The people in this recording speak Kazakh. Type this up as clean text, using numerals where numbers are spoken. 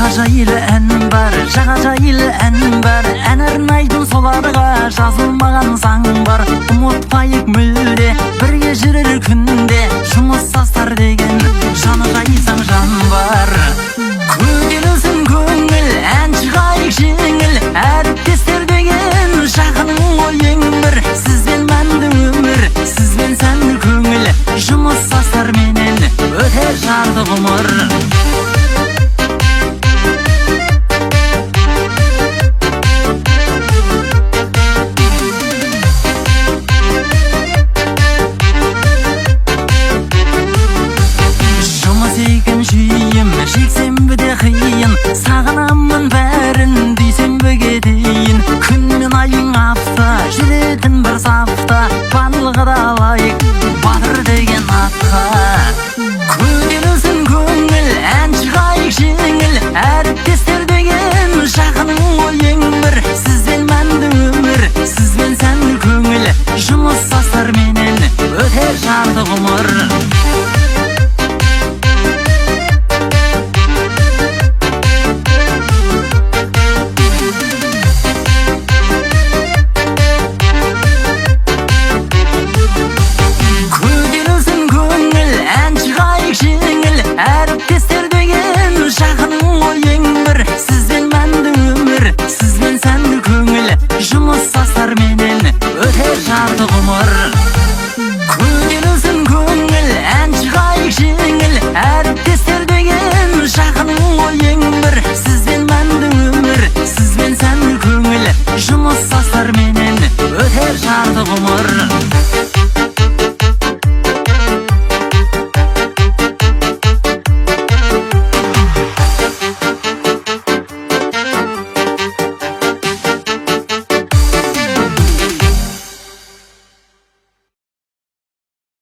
Жағажайлы ән бар, жағажайлы ән бар, ән арнайтын соларға жазылмаған заң бар. Ұмытпайық мүлде, бірге жүрер күнде, жұмыссыздар деген жаны жайсаң жан бар. Көңілсін көңіл, ән шығайық жеңіл, әріптестер деген жақының ғой ең бір. Сізбен мәнді өмір, сізбен сәнді көңіл, жұмыссыздар менен өтер жарты ғұмыр. Жексенбіде қиын, сағынамын бәрін дүйсенбіге дейін. Күн мен айың апта, жүрек